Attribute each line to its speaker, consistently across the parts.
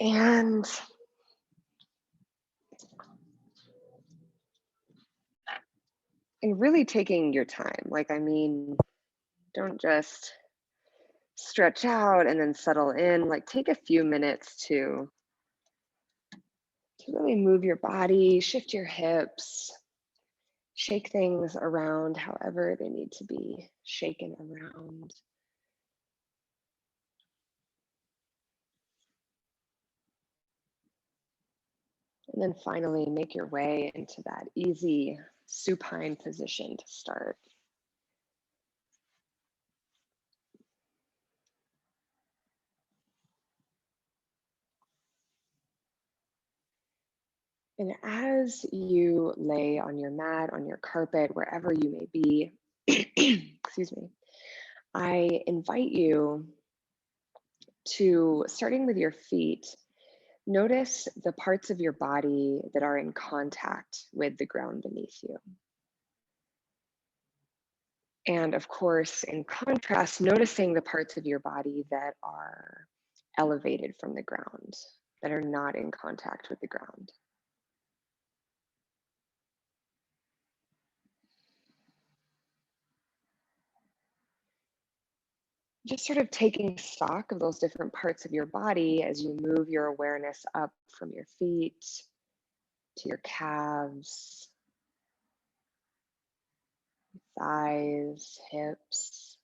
Speaker 1: And really taking your time. Like, I mean, don't just stretch out and then settle in. Like, take a few minutes to really move your body, shift your hips, shake things around however they need to be shaken around. And then finally make your way into that easy supine position to start. And as you lay on your mat, on your carpet, wherever you may be, excuse me, I invite you to, starting with your feet, notice the parts of your body that are in contact with the ground beneath you. And of course, in contrast, noticing the parts of your body that are elevated from the ground, that are not in contact with the ground. Just sort of taking stock of those different parts of your body as you move your awareness up from your feet to your calves, thighs, hips,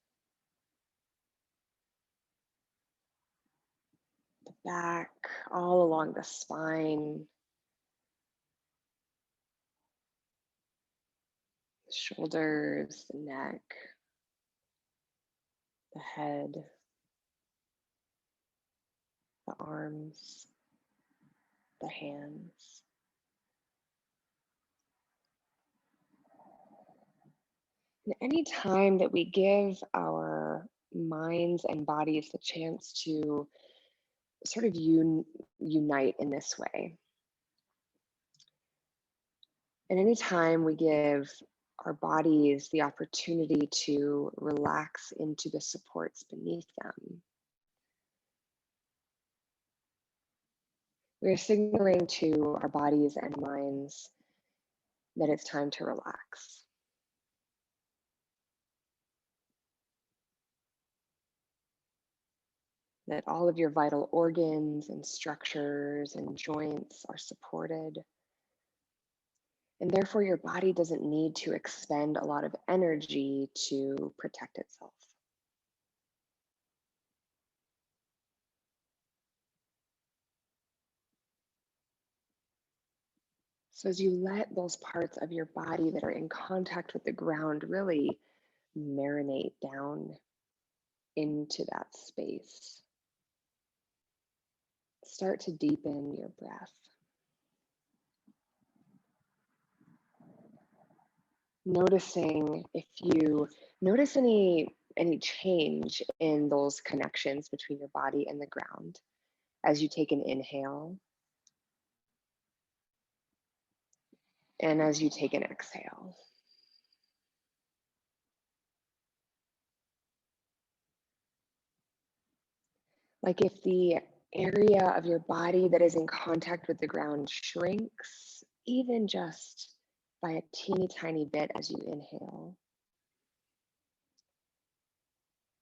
Speaker 1: the back, all along the spine, the shoulders, the neck, the head, the arms, the hands. And any time that we give our minds and bodies the chance to sort of unite in this way, and any time we give our bodies the opportunity to relax into the supports beneath them, we're signaling to our bodies and minds that it's time to relax. That all of your vital organs and structures and joints are supported. And therefore, your body doesn't need to expend a lot of energy to protect itself. So as you let those parts of your body that are in contact with the ground really marinate down into that space, start to deepen your breath. Noticing if you notice any change in those connections between your body and the ground as you take an inhale and as you take an exhale. Like if the area of your body that is in contact with the ground shrinks, even just by a teeny tiny bit as you inhale.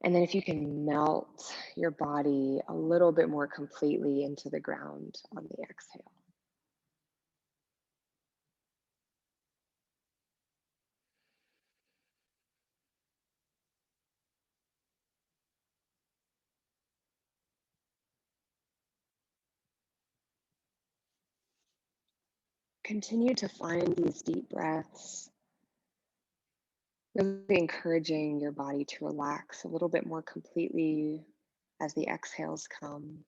Speaker 1: And then if you can melt your body a little bit more completely into the ground on the exhale. Continue to find these deep breaths, really encouraging your body to relax a little bit more completely as the exhales come.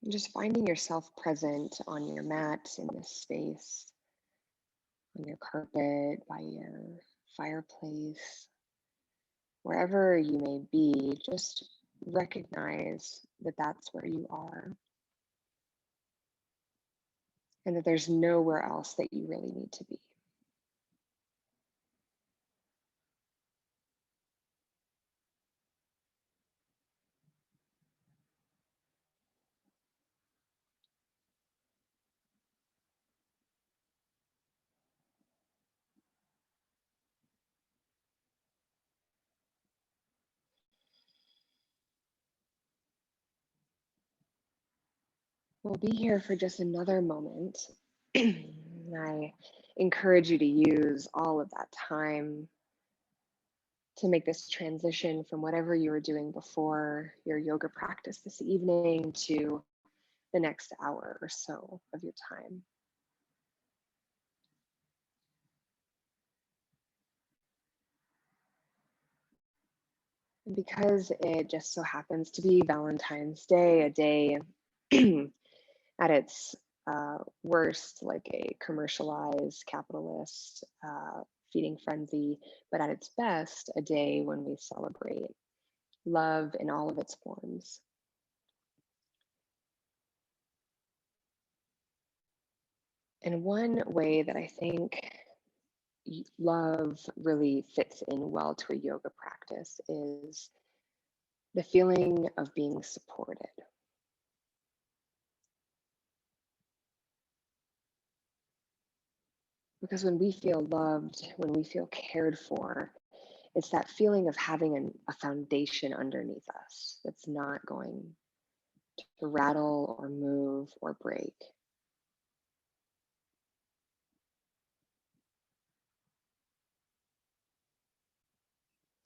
Speaker 1: And just finding yourself present on your mat in this space, on your carpet, by your fireplace, wherever you may be, just recognize that that's where you are. And that there's nowhere else that you really need to be. We'll be here for just another moment. I encourage you to use all of that time to make this transition from whatever you were doing before your yoga practice this evening to the next hour or so of your time. And because it just so happens to be Valentine's Day, a day at its worst, like a commercialized capitalist feeding frenzy, but at its best, a day when we celebrate love in all of its forms. And one way that I think love really fits in well to a yoga practice is the feeling of being supported. Because when we feel loved, when we feel cared for, it's that feeling of having a foundation underneath us that's not going to rattle or move or break.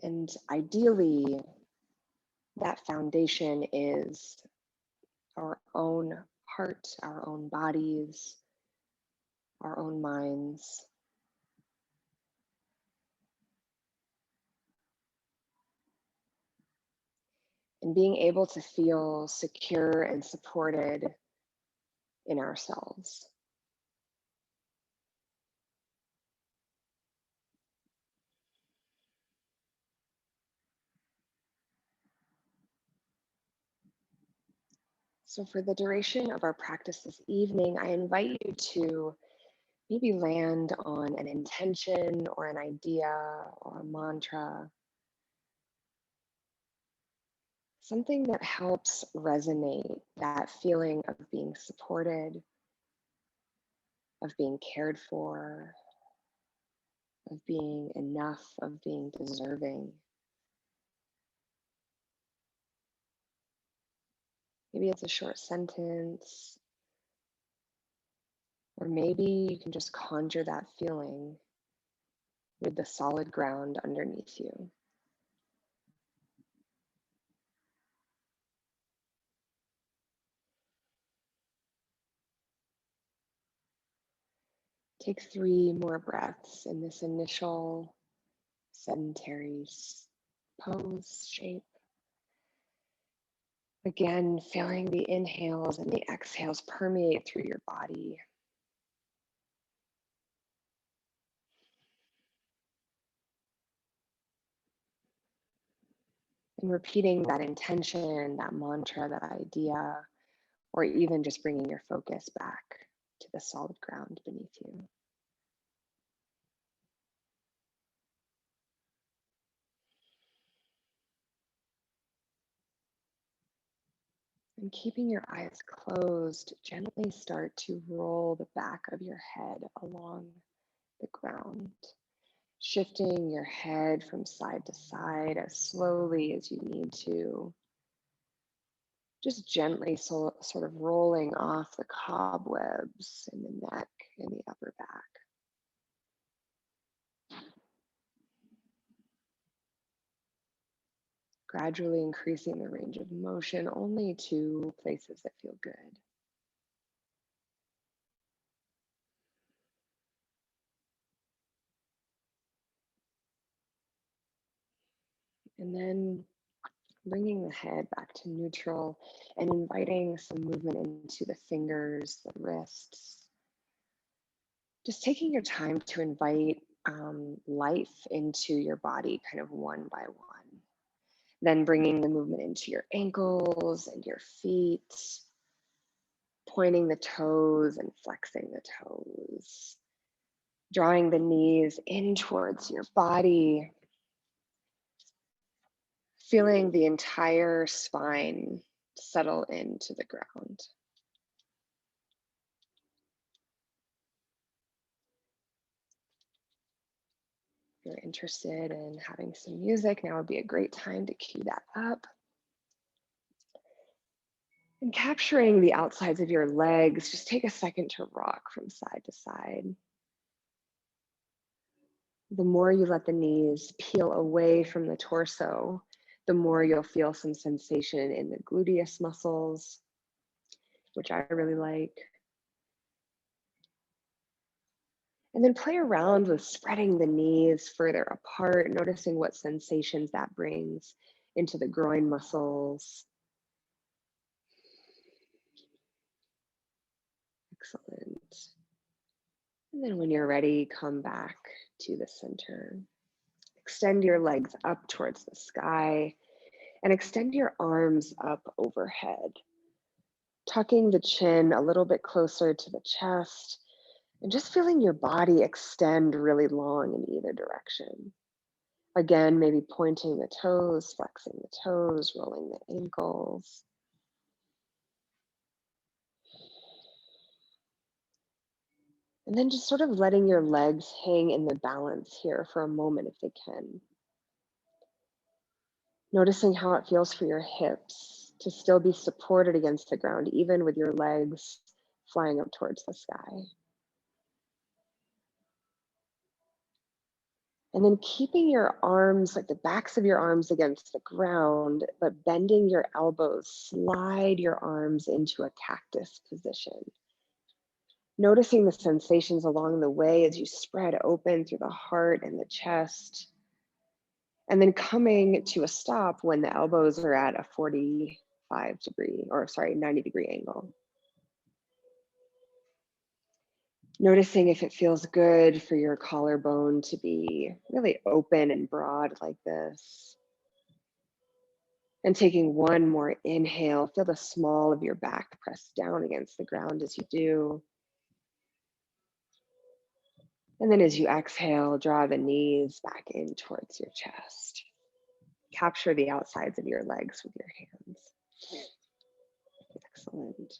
Speaker 1: And ideally, that foundation is our own heart, our own bodies, our own minds. And being able to feel secure and supported in ourselves. So for the duration of our practice this evening, I invite you to maybe land on an intention or an idea or a mantra, something that helps resonate that feeling of being supported, of being cared for, of being enough, of being deserving. Maybe it's a short sentence, or maybe you can just conjure that feeling with the solid ground underneath you. Take 3 more breaths in this initial sedentary pose shape. Again, feeling the inhales and the exhales permeate through your body. And repeating that intention, that mantra, that idea, or even just bringing your focus back to the solid ground beneath you. And keeping your eyes closed, gently start to roll the back of your head along the ground, shifting your head from side to side as slowly as you need to. Just gently sort of rolling off the cobwebs in the neck and the upper back. Gradually increasing the range of motion only to places that feel good. And then bringing the head back to neutral and inviting some movement into the fingers, the wrists. Just taking your time to invite life into your body kind of one by one. Then bringing the movement into your ankles and your feet, pointing the toes and flexing the toes, drawing the knees in towards your body, feeling the entire spine settle into the ground. If you're interested in having some music, now would be a great time to cue that up. And capturing the outsides of your legs, just take a second to rock from side to side. The more you let the knees peel away from the torso, the more you'll feel some sensation in the gluteus muscles, which I really like. And then play around with spreading the knees further apart, noticing what sensations that brings into the groin muscles. Excellent. And then when you're ready, come back to the center. Extend your legs up towards the sky and extend your arms up overhead, tucking the chin a little bit closer to the chest and just feeling your body extend really long in either direction. Again, maybe pointing the toes, flexing the toes, rolling the ankles. And then just sort of letting your legs hang in the balance here for a moment if they can. Noticing how it feels for your hips to still be supported against the ground, even with your legs flying up towards the sky. And then keeping your arms, like the backs of your arms against the ground, but bending your elbows, slide your arms into a cactus position. Noticing the sensations along the way as you spread open through the heart and the chest. And then coming to a stop when the elbows are at a 90-degree angle. Noticing if it feels good for your collarbone to be really open and broad like this. And taking one more inhale, feel the small of your back press down against the ground as you do. And then as you exhale, draw the knees back in towards your chest. Capture the outsides of your legs with your hands. Excellent.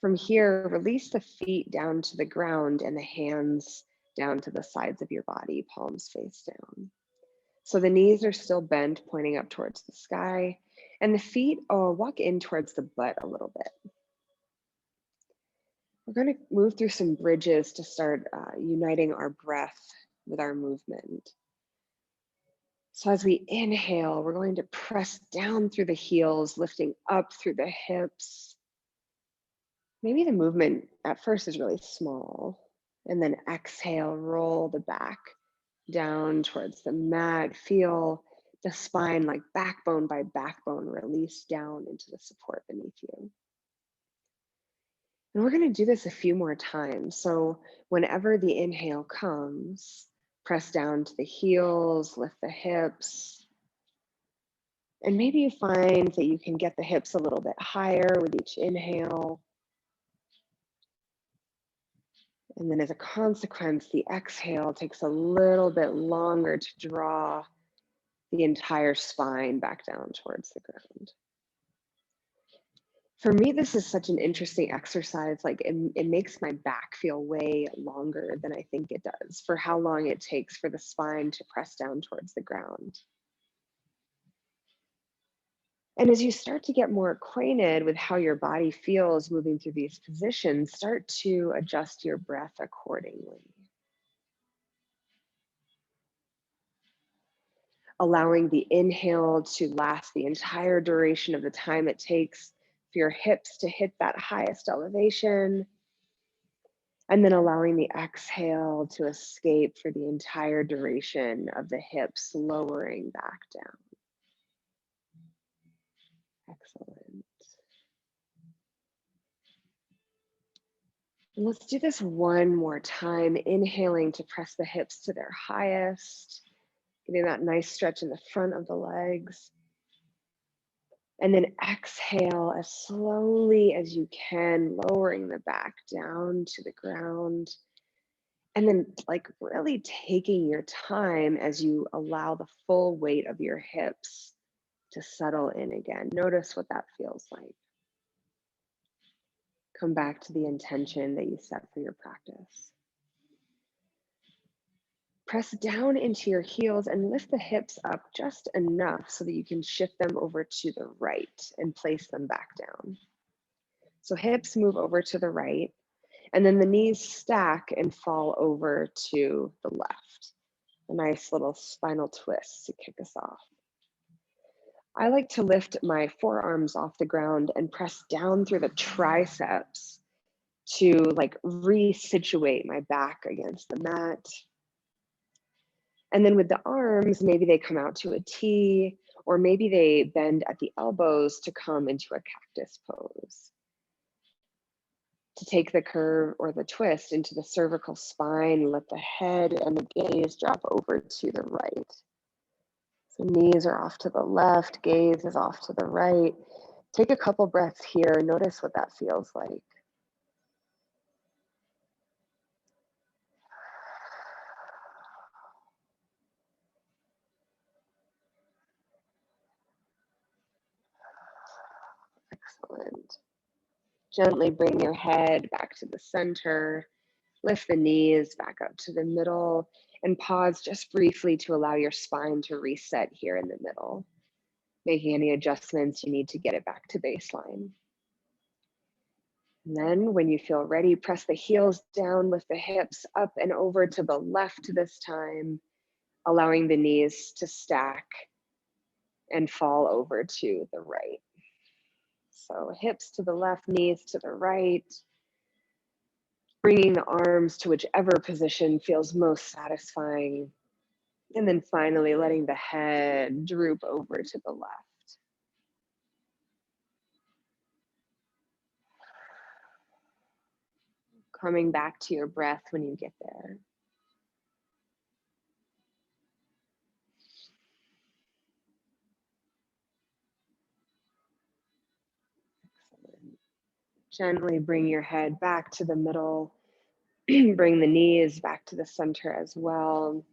Speaker 1: From here, release the feet down to the ground and the hands down to the sides of your body, palms face down. So the knees are still bent, pointing up towards the sky, and the feet walk in towards the butt a little bit. We're going to move through some bridges to start uniting our breath with our movement. So as we inhale, we're going to press down through the heels, lifting up through the hips. Maybe the movement at first is really small, and then exhale, roll the back down towards the mat. Feel the spine like backbone by backbone release down into the support beneath you. And we're going to do this a few more times. So whenever the inhale comes, press down to the heels, lift the hips. And maybe you find that you can get the hips a little bit higher with each inhale. And then as a consequence, the exhale takes a little bit longer to draw the entire spine back down towards the ground. For me, this is such an interesting exercise. Like it makes my back feel way longer than I think it does for how long it takes for the spine to press down towards the ground. And as you start to get more acquainted with how your body feels moving through these positions, start to adjust your breath accordingly. Allowing the inhale to last the entire duration of the time it takes for your hips to hit that highest elevation. And then allowing the exhale to escape for the entire duration of the hips, lowering back down. Excellent. And let's do this one more time, inhaling to press the hips to their highest, getting that nice stretch in the front of the legs. And then exhale as slowly as you can, lowering the back down to the ground. And then like really taking your time as you allow the full weight of your hips to settle in again. Notice what that feels like. Come back to the intention that you set for your practice. Press down into your heels and lift the hips up just enough so that you can shift them over to the right and place them back down. So hips move over to the right, and then the knees stack and fall over to the left. A nice little spinal twist to kick us off. I like to lift my forearms off the ground and press down through the triceps to like resituate my back against the mat. And then with the arms, maybe they come out to a T, or maybe they bend at the elbows to come into a cactus pose. To take the curve or the twist into the cervical spine, let the head and the gaze drop over to the right. So knees are off to the left, gaze is off to the right. Take a couple breaths here. Notice what that feels like. Excellent. Gently bring your head back to the center. Lift the knees back up to the middle and pause just briefly to allow your spine to reset here in the middle, making any adjustments you need to get it back to baseline. And then when you feel ready, press the heels down, lift the hips up and over to the left this time, allowing the knees to stack and fall over to the right. So hips to the left, knees to the right, bringing the arms to whichever position feels most satisfying. And then finally letting the head droop over to the left. Coming back to your breath when you get there. Excellent. Gently bring your head back to the middle. Bring the knees back to the center as well.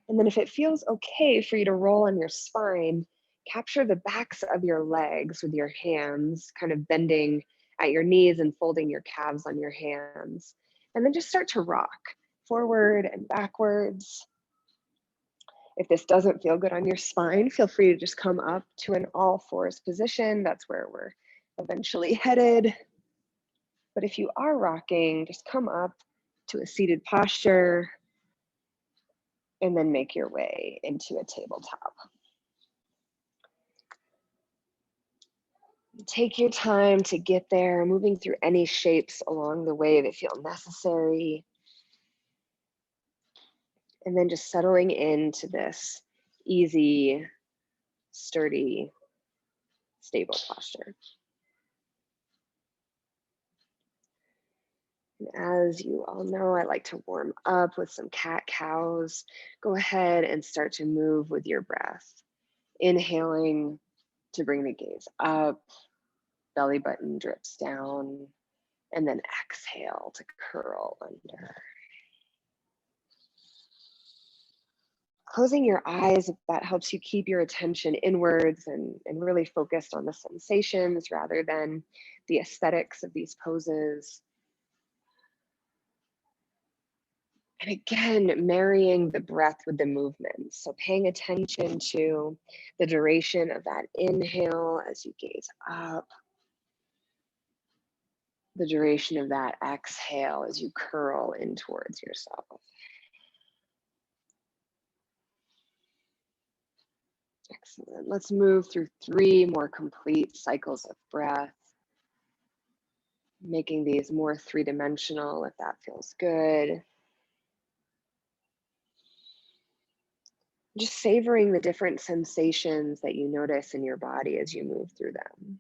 Speaker 1: And then if it feels okay for you to roll on your spine, capture the backs of your legs with your hands, kind of bending at your knees and folding your calves on your hands. And then just start to rock forward and backwards. If this doesn't feel good on your spine, feel free to just come up to an all fours position. That's where we're eventually headed. But if you are rocking, just come up to a seated posture and then make your way into a tabletop. Take your time to get there, moving through any shapes along the way that feel necessary. And then just settling into this easy, sturdy, stable posture. And as you all know, I like to warm up with some cat-cows. Go ahead and start to move with your breath. Inhaling to bring the gaze up, belly button drips down, and then exhale to curl under. Closing your eyes, if that helps you keep your attention inwards and really focused on the sensations rather than the aesthetics of these poses. And again, marrying the breath with the movement. So paying attention to the duration of that inhale as you gaze up, the duration of that exhale as you curl in towards yourself. Excellent. Let's move through 3 more complete cycles of breath, making these more 3-dimensional if that feels good. Just savoring the different sensations that you notice in your body as you move through them.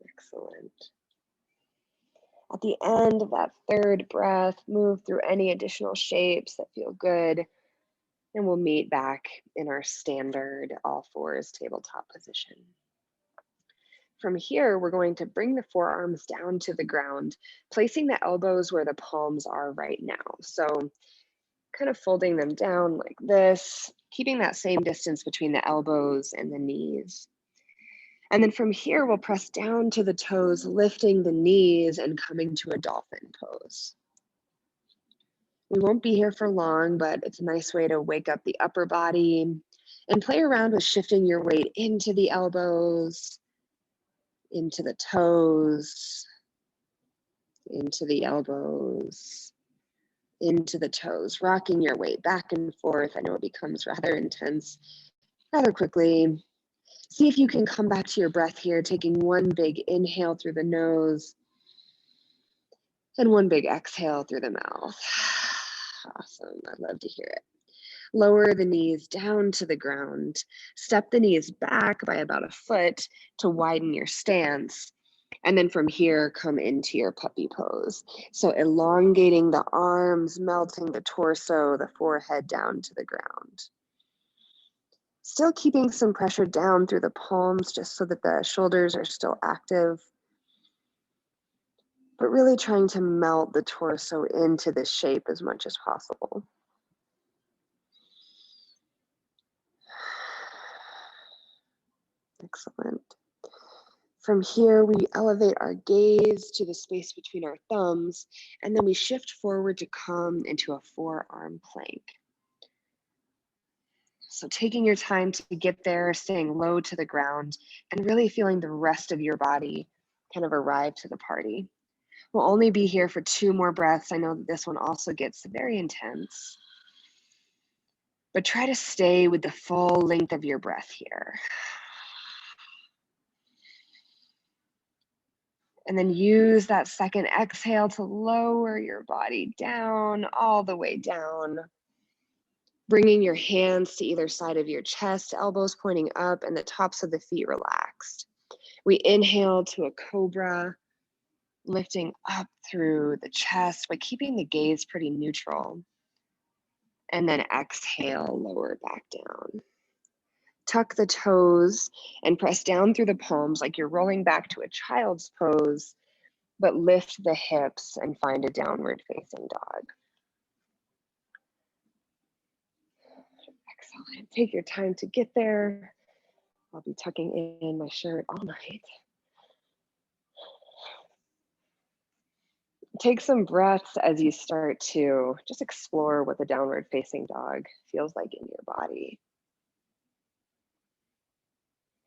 Speaker 1: Excellent. At the end of that 3rd breath, move through any additional shapes that feel good, and we'll meet back in our standard all fours tabletop position. From here, we're going to bring the forearms down to the ground, placing the elbows where the palms are right now. So kind of folding them down like this, keeping that same distance between the elbows and the knees. And then from here, we'll press down to the toes, lifting the knees and coming to a dolphin pose. We won't be here for long, but it's a nice way to wake up the upper body and play around with shifting your weight into the elbows, into the toes, into the elbows, into the toes, rocking your weight back and forth. I know it becomes rather intense rather quickly. See if you can come back to your breath here, taking one big inhale through the nose and one big exhale through the mouth. Awesome. I love to hear it. Lower the knees down to the ground. Step the knees back by about a foot to widen your stance. And then from here, come into your puppy pose. So elongating the arms, melting the torso, the forehead down to the ground. Still keeping some pressure down through the palms just so that the shoulders are still active. But really trying to melt the torso into this shape as much as possible. Excellent. From here, we elevate our gaze to the space between our thumbs, and then we shift forward to come into a forearm plank. So taking your time to get there, staying low to the ground, and really feeling the rest of your body kind of arrive to the party. We'll only be here for 2 more breaths. I know that this one also gets very intense. But try to stay with the full length of your breath here. And then use that second exhale to lower your body down, all the way down. Bringing your hands to either side of your chest, elbows pointing up, and the tops of the feet relaxed. We inhale to a cobra, lifting up through the chest, but keeping the gaze pretty neutral. And then exhale, lower back down. Tuck the toes and press down through the palms like you're rolling back to a child's pose, but lift the hips and find a downward facing dog. Excellent. Take your time to get there. I'll be tucking in my shirt all night. Take some breaths as you start to just explore what the downward facing dog feels like in your body.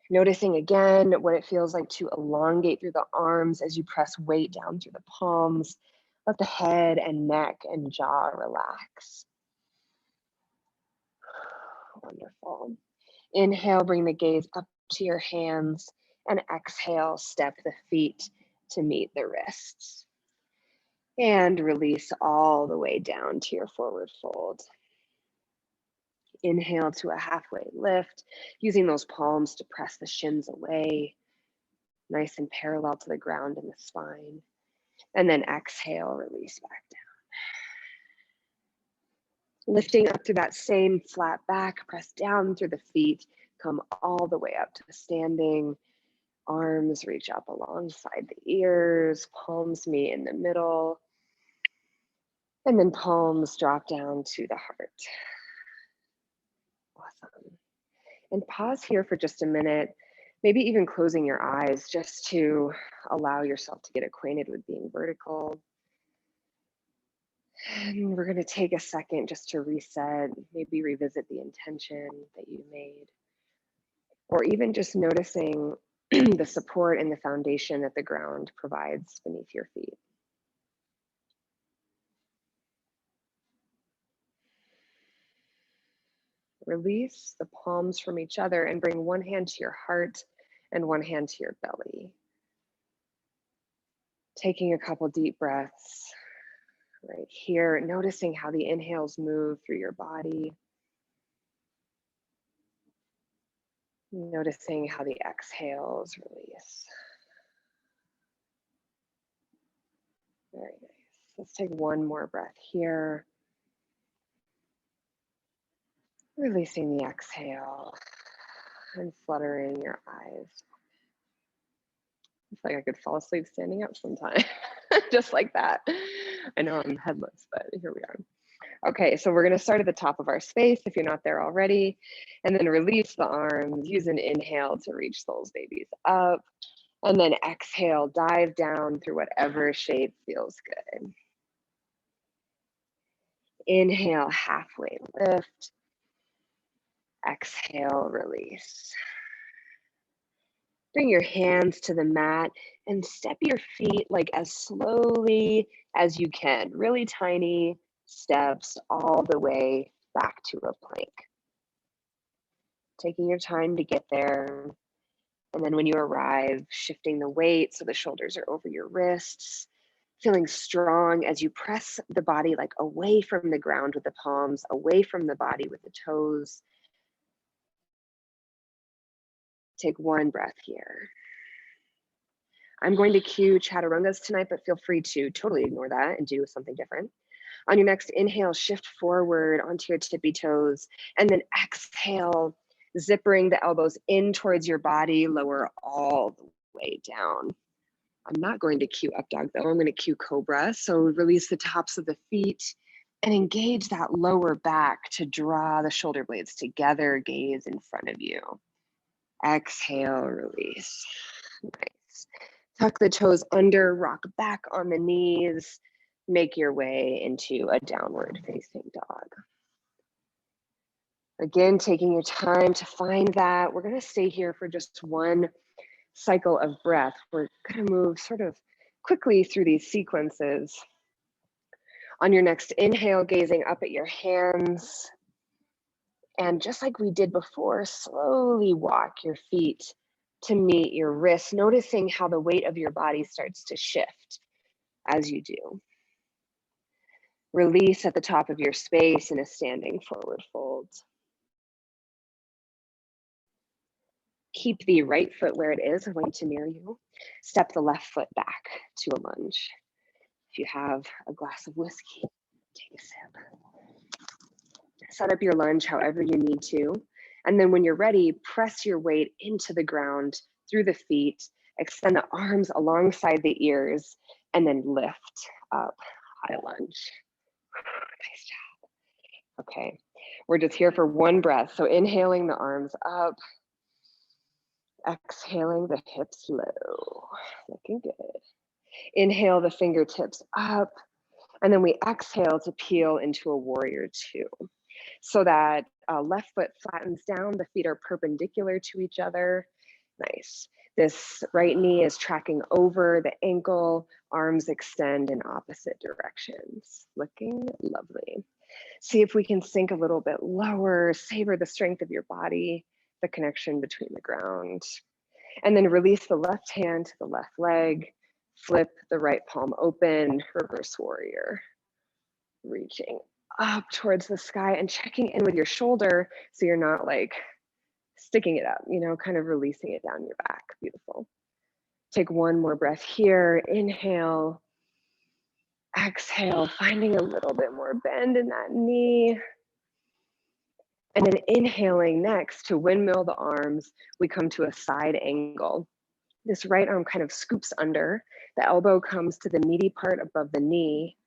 Speaker 1: Noticing again what it feels like to elongate through the arms as you press weight down through the palms. Let the head and neck and jaw relax. Wonderful. Inhale, bring the gaze up to your hands, and exhale, step the feet to meet the wrists. And release all the way down to your forward fold. Inhale to a halfway lift, using those palms to press the shins away, nice and parallel to the ground and the spine. And then exhale, release back down. Lifting up to that same flat back, press down through the feet, come all the way up to the standing. Arms reach up alongside the ears, palms meet in the middle, and then palms drop down to the heart. Awesome. And pause here for just a minute, maybe even closing your eyes just to allow yourself to get acquainted with being vertical. And we're going to take a second just to reset, maybe revisit the intention that you made, or even just noticing the support and the foundation that the ground provides beneath your feet. Release the palms from each other and bring one hand to your heart and one hand to your belly. Taking a couple deep breaths right here, noticing how the inhales move through your body. Noticing how the exhales release. Very nice. Let's take one more breath here. Releasing the exhale and fluttering your eyes. It's like I could fall asleep standing up sometime, just like that. I know I'm headless, but here we are. Okay, so we're gonna start at the top of our space if you're not there already, and then release the arms, use an inhale to reach those babies up, and then exhale, dive down through whatever shape feels good. Inhale, halfway lift. Exhale, release. Bring your hands to the mat and step your feet like as slowly as you can. Really tiny steps all the way back to a plank. Taking your time to get there. And then when you arrive, shifting the weight so the shoulders are over your wrists, feeling strong as you press the body like away from the ground with the palms, away from the body with the toes. Take one breath here. I'm going to cue chaturangas tonight, but feel free to totally ignore that and do something different. On your next inhale, shift forward onto your tippy toes, and then exhale, zippering the elbows in towards your body, lower all the way down. I'm not going to cue up dog though, I'm going to cue Cobra. So release the tops of the feet and engage that lower back to draw the shoulder blades together, gaze in front of you. Exhale, release. Nice. Tuck the toes under, rock back on the knees, make your way into a downward facing dog. Again, taking your time to find that. We're going to stay here for just one cycle of breath. We're going to move sort of quickly through these sequences. On your next inhale, gazing up at your hands. And just like we did before, slowly walk your feet to meet your wrists, noticing how the weight of your body starts to shift as you do. Release at the top of your space in a standing forward fold. Keep the right foot where it is. I'm going to mirror you. Step the left foot back to a lunge. If you have a glass of whiskey, take a sip. Set up your lunge however you need to. And then when you're ready, press your weight into the ground through the feet, extend the arms alongside the ears, and then lift up, high lunge. Nice job. Okay, we're just here for one breath. So inhaling the arms up, exhaling the hips low, looking good. Inhale the fingertips up, and then we exhale to peel into a warrior two. So that left foot flattens down, the feet are perpendicular to each other. Nice. This right knee is tracking over the ankle, arms extend in opposite directions. Looking lovely. See if we can sink a little bit lower, savor the strength of your body, the connection between the ground. And then release the left hand to the left leg, flip the right palm open, reverse warrior. Reaching up towards the sky and checking in with your shoulder so you're not like sticking it up, you know, kind of releasing it down your back. Beautiful. Take one more breath here. Inhale. Exhale, finding a little bit more bend in that knee. And then inhaling next to windmill the arms, we come to a side angle. This right arm kind of scoops under. The elbow comes to the meaty part above the knee.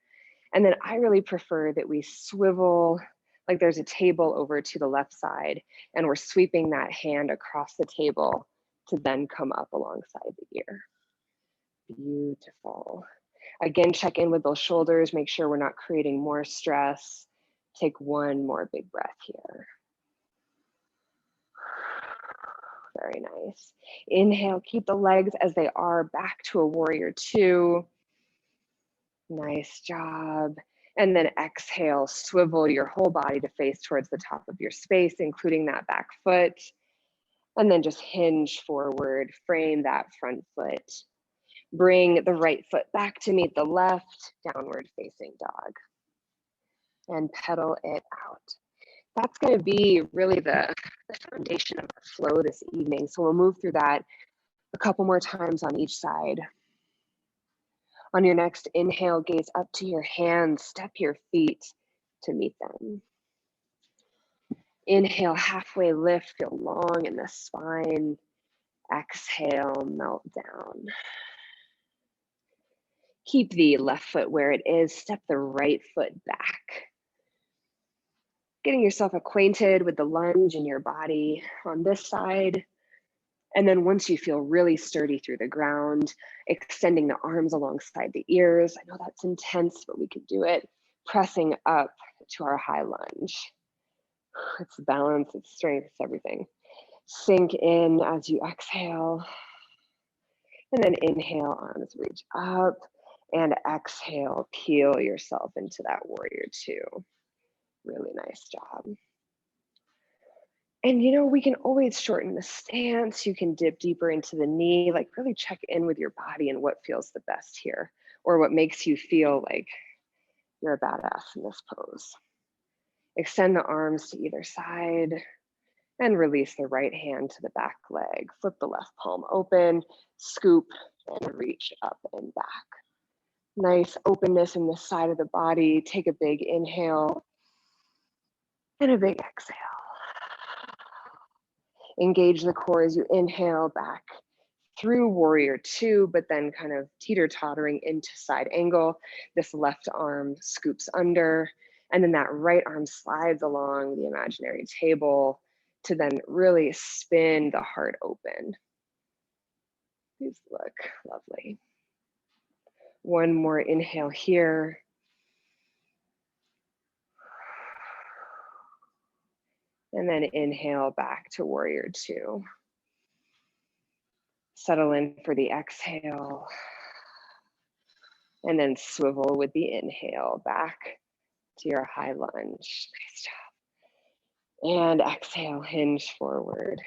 Speaker 1: And then I really prefer that we swivel like there's a table over to the left side and we're sweeping that hand across the table to then come up alongside the ear. Beautiful. Again, check in with those shoulders, make sure we're not creating more stress. Take one more big breath here. Very nice. Inhale, keep the legs as they are, back to a warrior two. Nice job. And then exhale, swivel your whole body to face towards the top of your space, including that back foot. And then just hinge forward, frame that front foot. Bring the right foot back to meet the left, downward facing dog. And pedal it out. That's going to be really the foundation of our flow this evening. So we'll move through that a couple more times on each side. On your next inhale, gaze up to your hands, step your feet to meet them. Inhale, halfway lift, feel long in the spine. Exhale, melt down. Keep the left foot where it is, step the right foot back. Getting yourself acquainted with the lunge in your body on this side. And then once you feel really sturdy through the ground, extending the arms alongside the ears. I know that's intense, but we can do it. Pressing up to our high lunge. It's balance, it's strength, it's everything. Sink in as you exhale. And then inhale, arms reach up. And exhale, peel yourself into that warrior two. Really nice job. And we can always shorten the stance. You can dip deeper into the knee, like really check in with your body and what feels the best here, or what makes you feel like you're a badass in this pose. Extend the arms to either side and release the right hand to the back leg. Flip the left palm open, scoop and reach up and back. Nice openness in the side of the body. Take a big inhale and a big exhale. Engage the core as you inhale back through warrior two, but then kind of teeter-tottering into side angle. This left arm scoops under, and then that right arm slides along the imaginary table to then really spin the heart open. These look lovely. One more inhale here. And then inhale back to warrior two. Settle in for the exhale. And then swivel with the inhale back to your high lunge. Nice job. And exhale, hinge forward.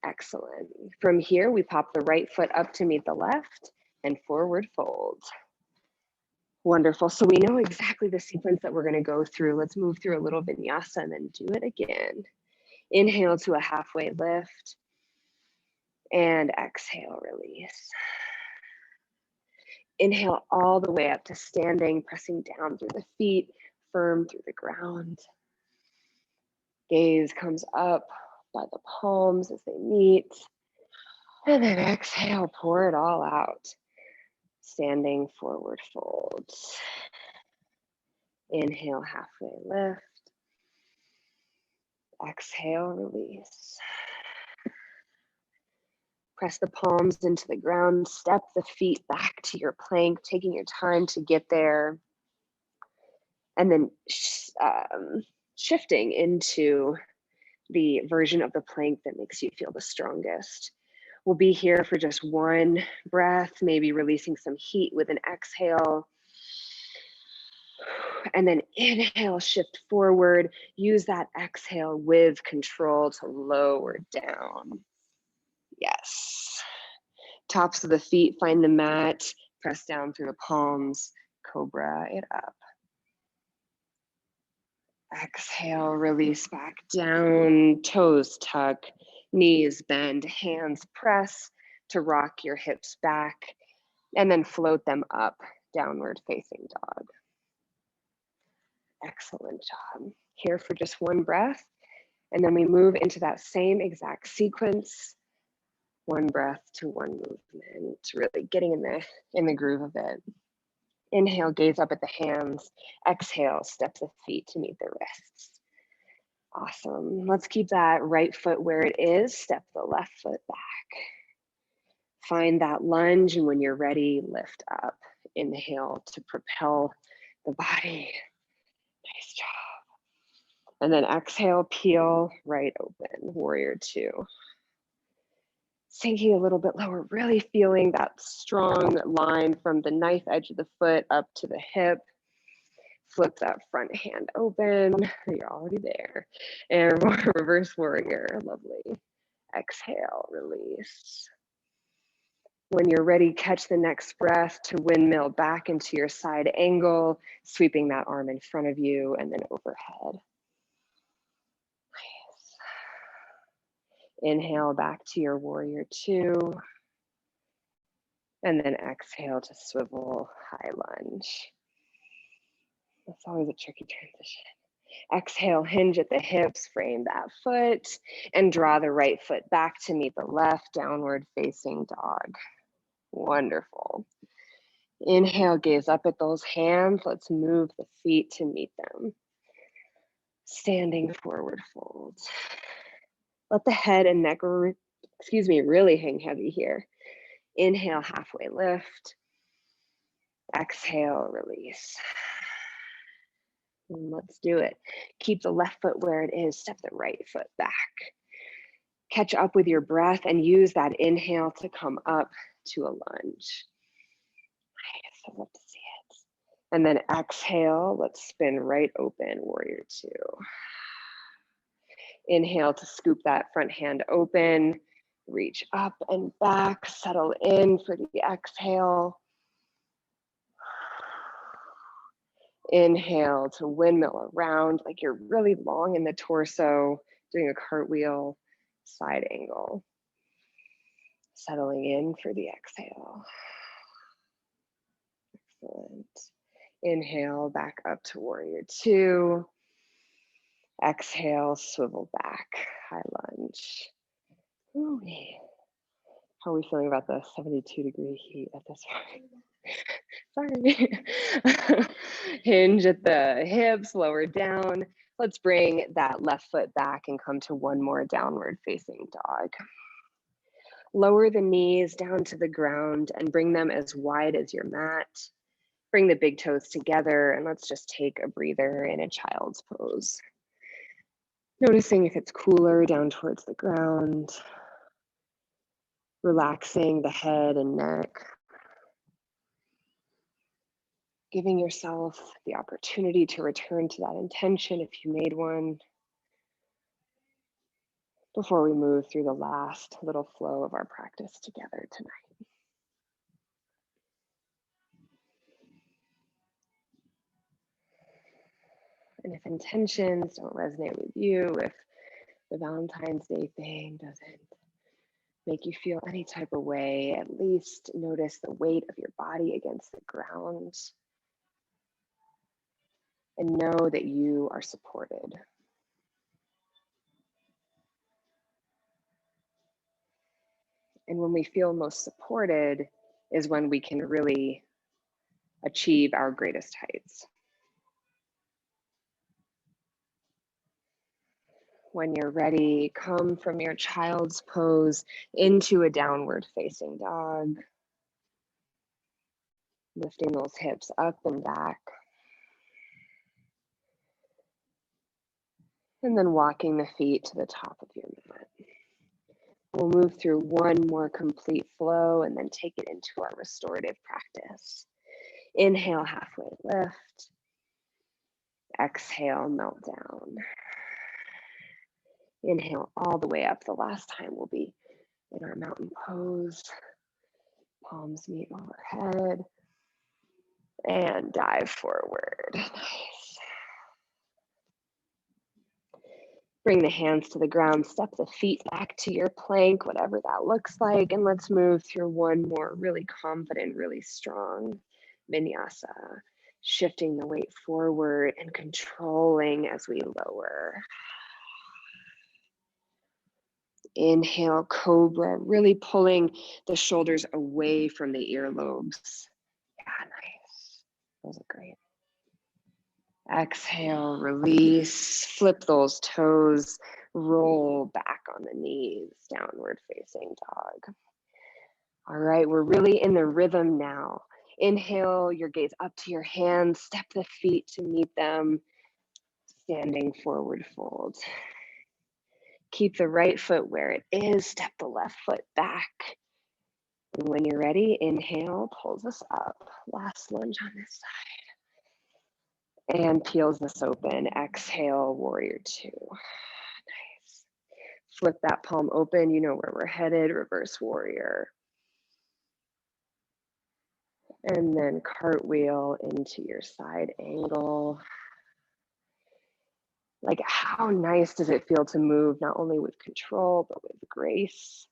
Speaker 1: Excellent. From here, we pop the right foot up to meet the left and forward fold. Wonderful. So we know exactly the sequence that we're going to go through. Let's move through a little vinyasa and then do it again. Inhale to a halfway lift and exhale, release. Inhale all the way up to standing, pressing down through the feet, firm through the ground. Gaze comes up by the palms as they meet. And then exhale, pour it all out. Standing forward fold. Inhale, halfway lift. Exhale, release. Press the palms into the ground, step the feet back to your plank, taking your time to get there. And then shifting into the version of the plank that makes you feel the strongest. We'll be here for just one breath, maybe releasing some heat with an exhale. And then inhale, shift forward. Use that exhale with control to lower down. Yes. Tops of the feet, find the mat. Press down through the palms. Cobra it up. Exhale, release back down. Toes tuck, knees bend, hands press to rock your hips back. And then float them up, downward facing dog. Excellent job. Here for just one breath. And then we move into that same exact sequence. One breath to one movement, really getting in the groove of it. Inhale, gaze up at the hands. Exhale, step the feet to meet the wrists. Awesome. Let's keep that right foot where it is. Step the left foot back. Find that lunge, and when you're ready, lift up. Inhale to propel the body. Nice job. And then exhale, peel right open, warrior two. Sinking a little bit lower, really feeling that strong line from the knife edge of the foot up to the hip. Flip that front hand open, you're already there. And reverse warrior, lovely. Exhale, release. When you're ready, catch the next breath to windmill back into your side angle, sweeping that arm in front of you and then overhead. Nice. Inhale back to your warrior two. And then exhale to swivel high lunge. That's always a tricky transition. Exhale, hinge at the hips, frame that foot, and draw the right foot back to meet the left, downward facing dog. Wonderful. Inhale, gaze up at those hands. Let's move the feet to meet them. Standing forward fold. Let the head and neck, really hang heavy here. Inhale, halfway lift. Exhale, release. And let's do it. Keep the left foot where it is, step the right foot back. Catch up with your breath and use that inhale to come up to a lunge. Nice, I love to see it. And then exhale, let's spin right open, warrior two. Inhale to scoop that front hand open, reach up and back, settle in for the exhale. Inhale to windmill around like you're really long in the torso, doing a cartwheel, side angle. Settling in for the exhale. Excellent. Inhale, back up to warrior two. Exhale, swivel back, high lunge. Ooh. How are we feeling about the 72-degree heat at this point? Sorry. Hinge at the hips, lower down. Let's bring that left foot back and come to one more downward facing dog. Lower the knees down to the ground and bring them as wide as your mat. Bring the big toes together and let's just take a breather in a child's pose. Noticing if it's cooler down towards the ground. Relaxing the head and neck. Giving yourself the opportunity to return to that intention if you made one. Before we move through the last little flow of our practice together tonight. And if intentions don't resonate with you, if the Valentine's Day thing doesn't make you feel any type of way, at least notice the weight of your body against the ground and know that you are supported. And when we feel most supported is when we can really achieve our greatest heights. When you're ready, come from your child's pose into a downward facing dog. Lifting those hips up and back. And then walking the feet to the top of your mat. We'll move through one more complete flow and then take it into our restorative practice. Inhale, halfway lift. Exhale, melt down. Inhale all the way up. The last time we'll be in our mountain pose. Palms meet overhead. And dive forward. Nice. Bring the hands to the ground, step the feet back to your plank, whatever that looks like. And let's move through one more really confident, really strong vinyasa. Shifting the weight forward and controlling as we lower. Inhale, Cobra, really pulling the shoulders away from the earlobes. Yeah, nice. Those are great. Exhale, release, flip those toes, roll back on the knees, downward facing dog. All right, we're really in the rhythm now. Inhale, your gaze up to your hands, step the feet to meet them, standing forward fold. Keep the right foot where it is, step the left foot back. And when you're ready, inhale, pulls us up. Last lunge on this side. And peels this open. Exhale, warrior two. Nice. Flip that palm open. You know where we're headed. Reverse warrior. And then cartwheel into your side angle. Like, how nice does it feel to move not only with control, but with grace,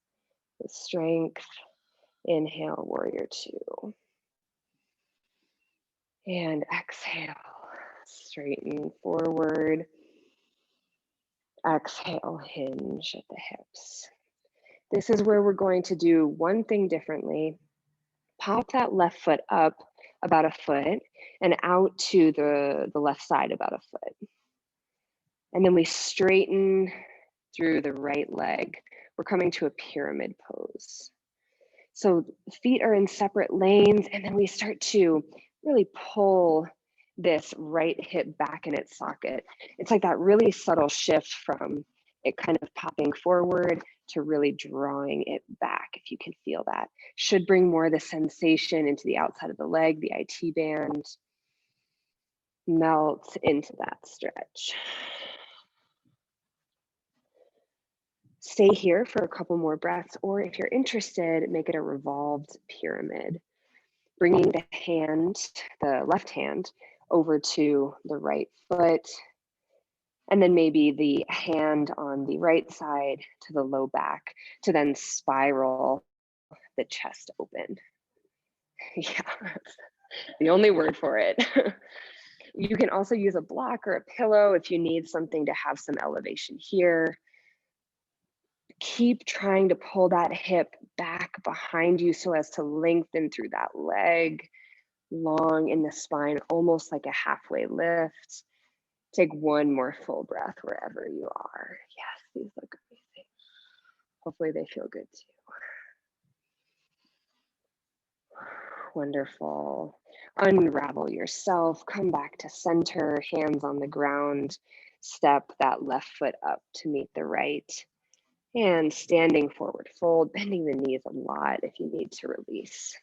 Speaker 1: with strength. Inhale, warrior two. And exhale, straighten forward. Exhale, hinge at the hips. This is where we're going to do one thing differently. Pop that left foot up about a foot and out to the left side about a foot. And then we straighten through the right leg. We're coming to a pyramid pose. So feet are in separate lanes, and then we start to really pull this right hip back in its socket. It's like that really subtle shift from it kind of popping forward to really drawing it back, if you can feel that. Should bring more of the sensation into the outside of the leg, the IT band. Melt into that stretch. Stay here for a couple more breaths, or if you're interested, make it a revolved pyramid. Bringing the hand, the left hand, over to the right foot, and then maybe the hand on the right side to the low back to then spiral the chest open. Yeah, that's the only word for it. You can also use a block or a pillow if you need something to have some elevation here. Keep trying to pull that hip back behind you so as to lengthen through that leg, long in the spine, almost like a halfway lift. Take one more full breath wherever you are. Yes, these look amazing. Hopefully they feel good too. Wonderful. Unravel yourself, come back to center, hands on the ground, step that left foot up to meet the right. And standing forward fold, bending the knees a lot if you need to release.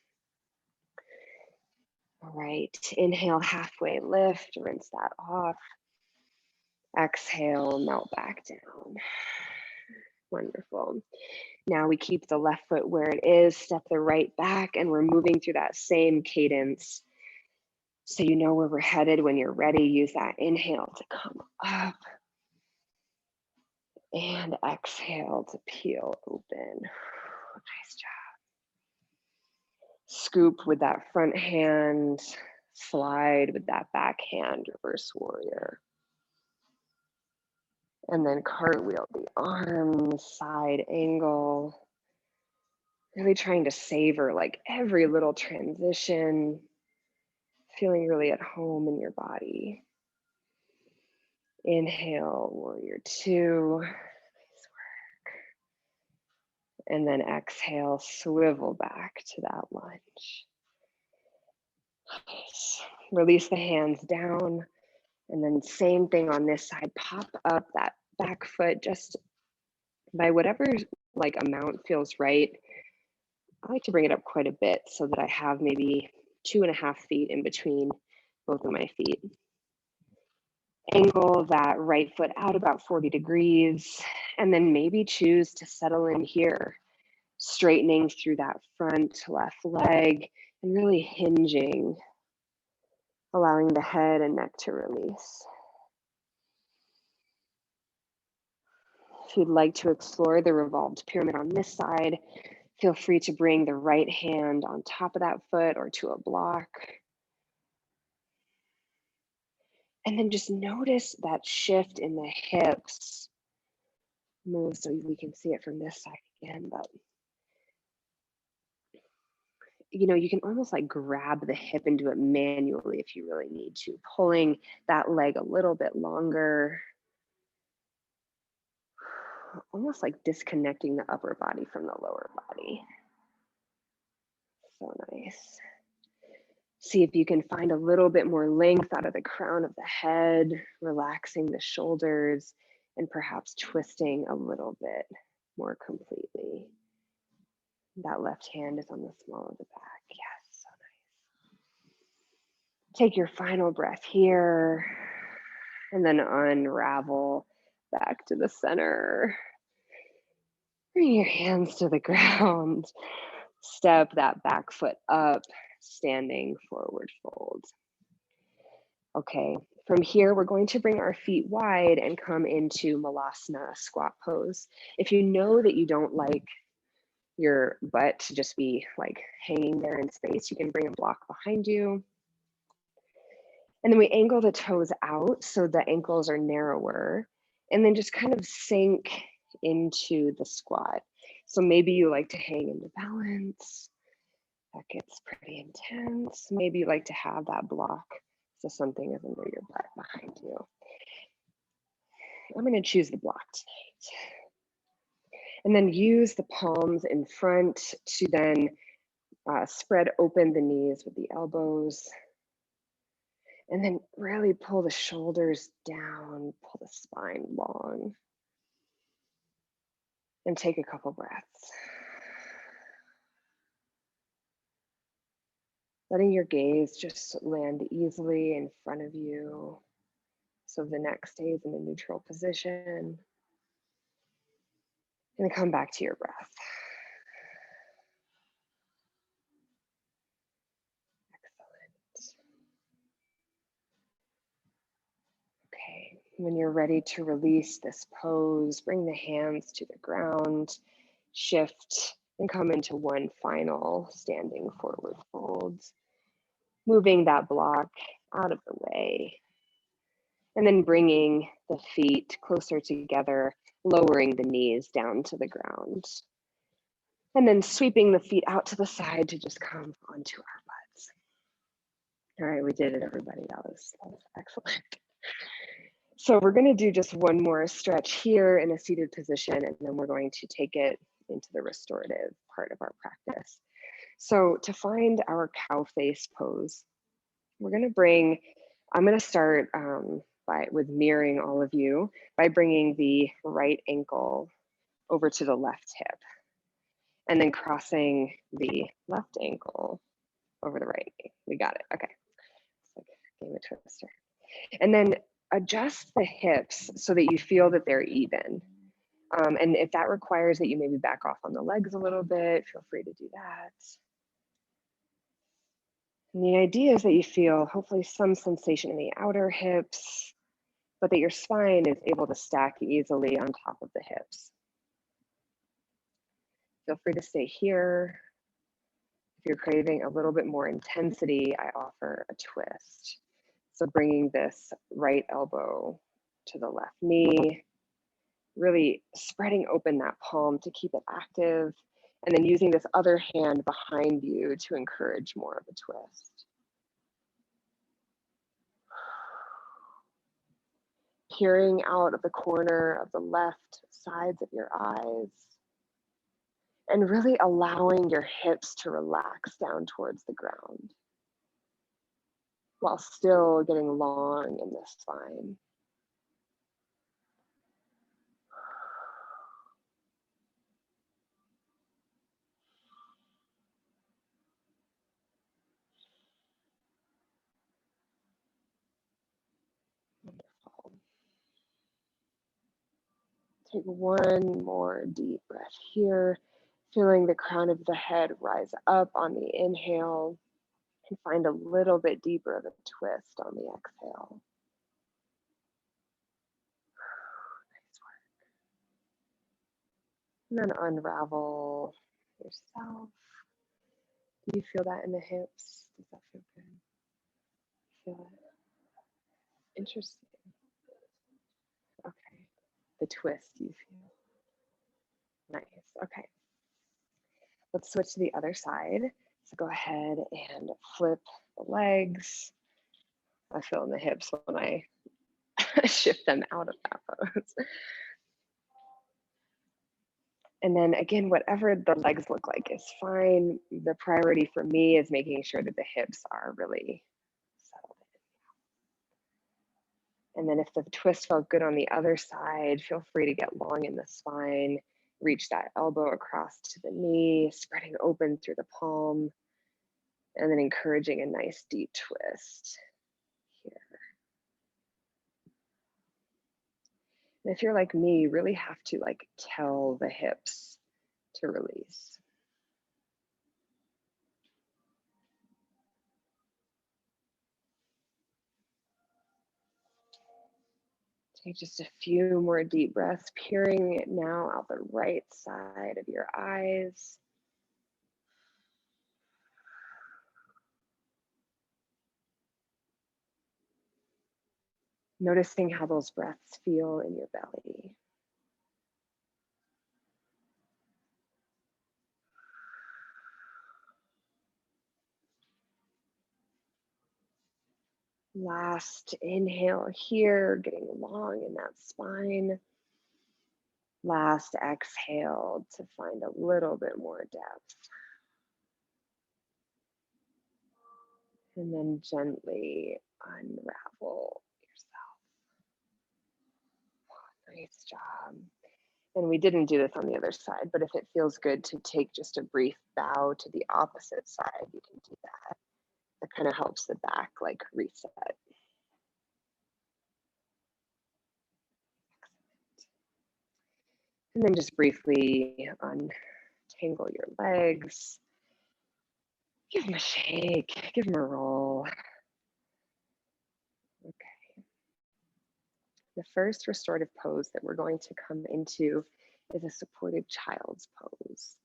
Speaker 1: All right, inhale, halfway lift, rinse that off. Exhale, melt back down. Wonderful. Now we keep the left foot where it is, step the right back, and we're moving through that same cadence. So you know where we're headed. When you're ready, use that inhale to come up. And exhale to peel open. Nice job. Scoop with that front hand, slide with that back hand, reverse warrior. And then cartwheel the arms, side angle. Really trying to savor like every little transition, feeling really at home in your body. Inhale, warrior two. Nice work. And then exhale, swivel back to that lunge. Nice. Release the hands down. And then same thing on this side, pop up that back foot just by whatever like amount feels right. I like to bring it up quite a bit so that I have maybe 2.5 feet in between both of my feet. Angle that right foot out about 40 degrees, and then maybe choose to settle in here, straightening through that front left leg and really hinging, allowing the head and neck to release. If you'd like to explore the revolved pyramid on this side, feel free to bring the right hand on top of that foot or to a block. And then just notice that shift in the hips. Move so we can see it from this side again, but you know, you can almost like grab the hip and do it manually if you really need to, pulling that leg a little bit longer, almost like disconnecting the upper body from the lower body. So nice. See if you can find a little bit more length out of the crown of the head, relaxing the shoulders, and perhaps twisting a little bit more completely. That left hand is on the small of the back. Yes, so nice. Take your final breath here, and then unravel back to the center. Bring your hands to the ground. Step that back foot up, standing forward fold. Okay, from here, we're going to bring our feet wide and come into Malasana, squat pose. If you know that you don't like your butt to just be like hanging there in space, you can bring a block behind you. And then we angle the toes out so the ankles are narrower, and then just kind of sink into the squat. So maybe you like to hang into balance. That gets pretty intense. Maybe you like to have that block so something is under your butt behind you. I'm going to choose the block tonight. And then use the palms in front to then spread open the knees with the elbows. And then really pull the shoulders down, pull the spine long. And take a couple breaths. Letting your gaze just land easily in front of you. So the neck stays in a neutral position. And come back to your breath. Excellent. Okay, when you're ready to release this pose, bring the hands to the ground, shift, and come into one final standing forward fold. Moving that block out of the way. And then bringing the feet closer together, lowering the knees down to the ground. And then sweeping the feet out to the side to just come onto our butts. All right, we did it, everybody. That was excellent. So we're going to do just one more stretch here in a seated position, and then we're going to take it into the restorative part of our practice. So to find our cow face pose, we're going to bring, I'm going to start with mirroring all of you by bringing the right ankle over to the left hip and then crossing the left ankle over the right knee. We got it. Okay. It's like a game of Twister. And then adjust the hips so that you feel that they're even. And if that requires that you maybe back off on the legs a little bit, feel free to do that. And the idea is that you feel hopefully some sensation in the outer hips, but that your spine is able to stack easily on top of the hips. Feel free to stay here. If you're craving a little bit more intensity, I offer a twist. So bringing this right elbow to the left knee, really spreading open that palm to keep it active, and then using this other hand behind you to encourage more of a twist. Peering out of the corner of the left sides of your eyes, and really allowing your hips to relax down towards the ground while still getting long in the spine. Wonderful. Take one more deep breath here, feeling the crown of the head rise up on the inhale, and find a little bit deeper of a twist on the exhale. Nice work. And then unravel yourself. Do you feel that in the hips? Does that feel good? Feel it? Interesting. Okay. The twist you feel. Nice. Okay. Let's switch to the other side. So go ahead and flip the legs. I feel in the hips when I shift them out of that pose. And then again, whatever the legs look like is fine. The priority for me is making sure that the hips are really settled in. And then if the twist felt good on the other side, feel free to get long in the spine, reach that elbow across to the knee, spreading open through the palm, and then encouraging a nice deep twist here. And if you're like me, you really have to like tell the hips to release. Take just a few more deep breaths, peering it now out the right side of your eyes. Noticing how those breaths feel in your belly. Last inhale here, getting long in that spine. Last exhale to find a little bit more depth. And then gently unravel yourself. Nice job. And we didn't do this on the other side, but if it feels good to take just a brief bow to the opposite side, you can do that. That kind of helps the back like reset. And then just briefly untangle your legs. Give them a shake, give them a roll. Okay. The first restorative pose that we're going to come into is a supported child's pose.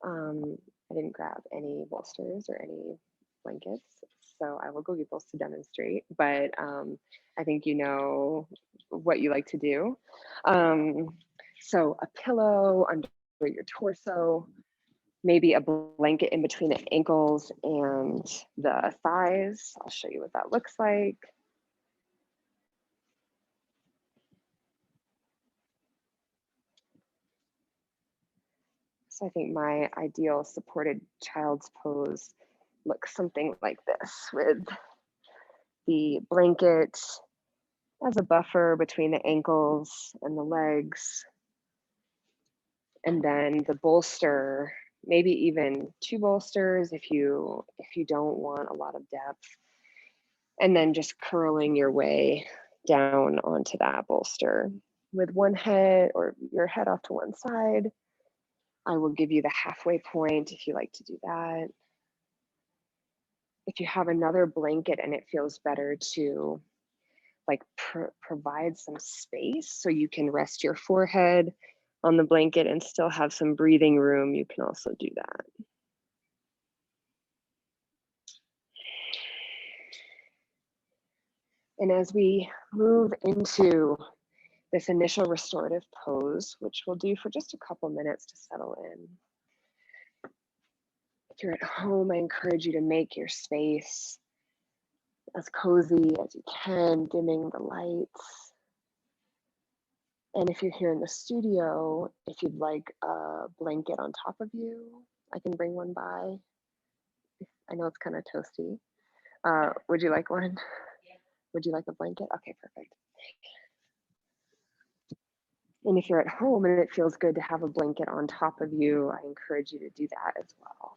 Speaker 1: I didn't grab any bolsters or any blankets, so I will go get those to demonstrate, but I think you know what you like to do. So a pillow under your torso, maybe a blanket in between the ankles and the thighs. I'll show you what that looks like. So I think my ideal supported child's pose looks something like this, with the blanket as a buffer between the ankles and the legs. And then the bolster, maybe even 2 bolsters if you don't want a lot of depth. And then just curling your way down onto that bolster with one head or your head off to one side. I will give you the halfway point if you like to do that. If you have another blanket and it feels better to like provide some space so you can rest your forehead on the blanket and still have some breathing room, you can also do that. And as we move into this initial restorative pose, which we'll do for just a couple minutes to settle in. If you're at home, I encourage you to make your space as cozy as you can, dimming the lights. And if you're here in the studio, if you'd like a blanket on top of you, I can bring one by. I know it's kind of toasty. Would you like one? Yeah. Would you like a blanket? Okay, perfect. And if you're at home and it feels good to have a blanket on top of you, I encourage you to do that as well.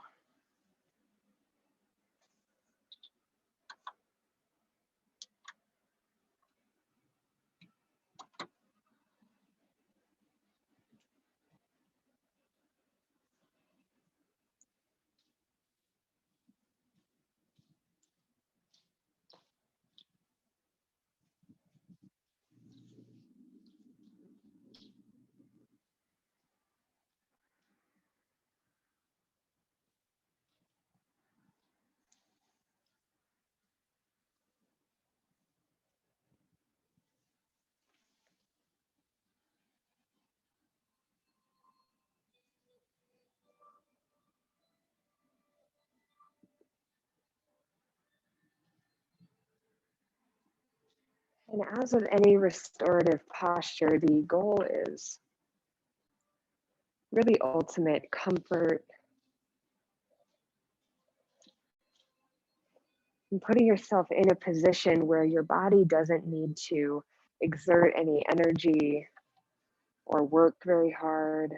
Speaker 1: And as with any restorative posture, the goal is really ultimate comfort and putting yourself in a position where your body doesn't need to exert any energy or work very hard.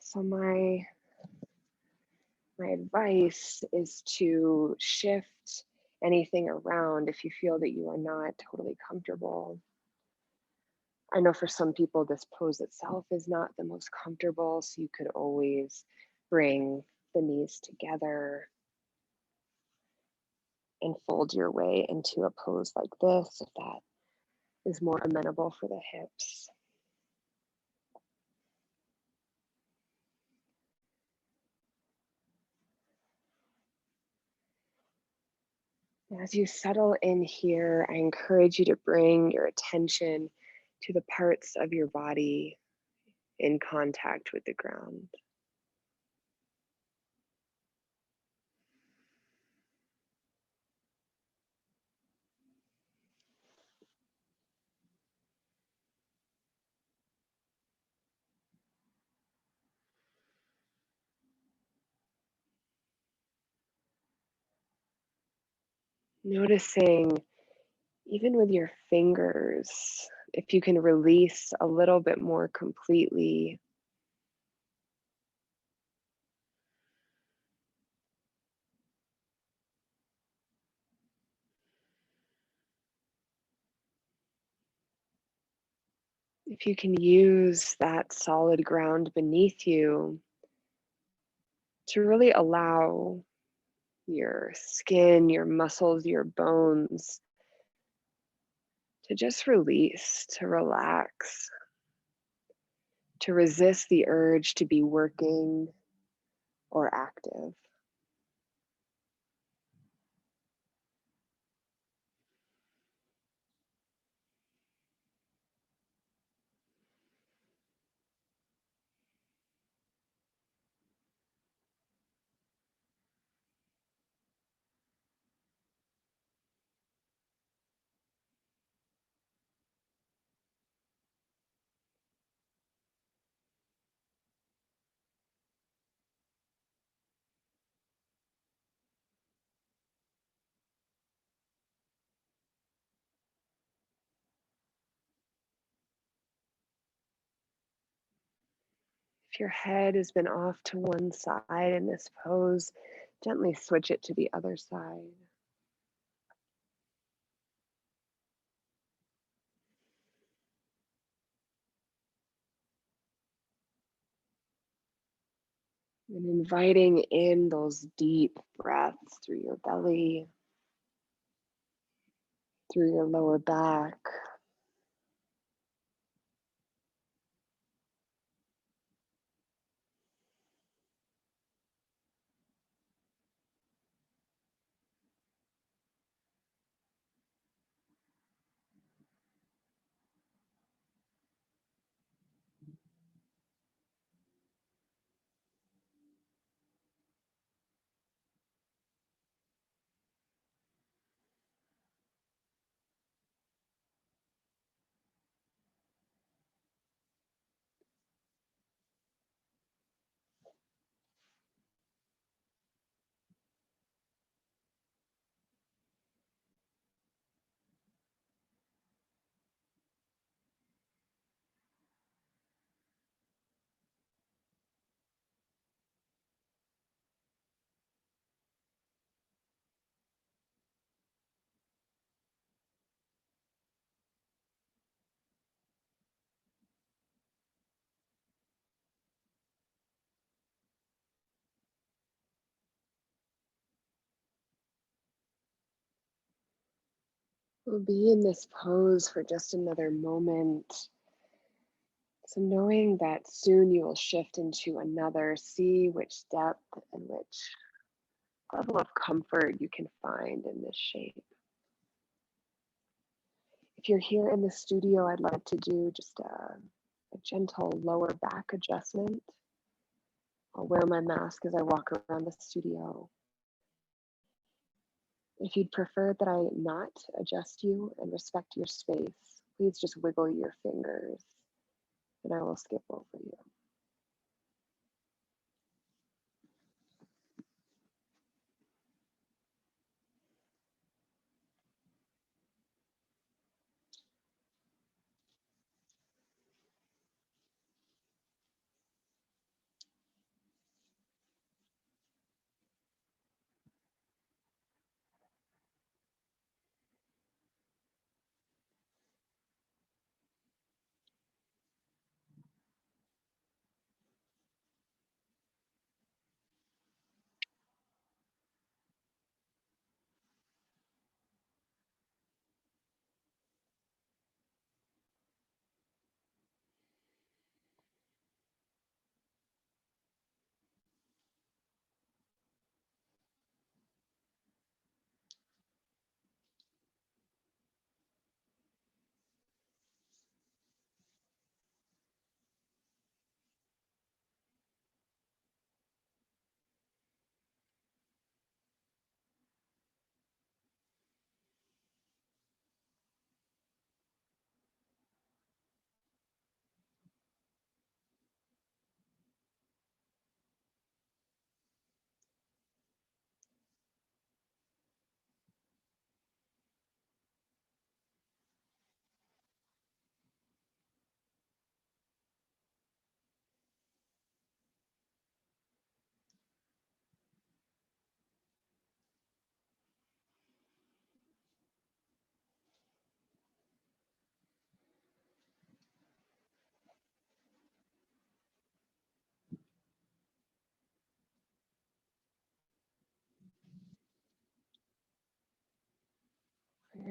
Speaker 1: So my advice is to shift anything around if you feel that you are not totally comfortable. I know for some people this pose itself is not the most comfortable, so you could always bring the knees together and fold your way into a pose like this if that is more amenable for the hips. As you settle in here, I encourage you to bring your attention to the parts of your body in contact with the ground. Noticing, even with your fingers, if you can release a little bit more completely. If you can use that solid ground beneath you to really allow your skin, your muscles, your bones to just release, to relax, to resist the urge to be working or active. If your head has been off to one side in this pose, gently switch it to the other side. And inviting in those deep breaths through your belly, through your lower back. We'll be in this pose for just another moment. So knowing that soon you will shift into another, see which depth and which level of comfort you can find in this shape. If you're here in the studio, I'd like to do just a gentle lower back adjustment. I'll wear my mask as I walk around the studio. If you'd prefer that I not adjust you and respect your space, please just wiggle your fingers and I will skip over you.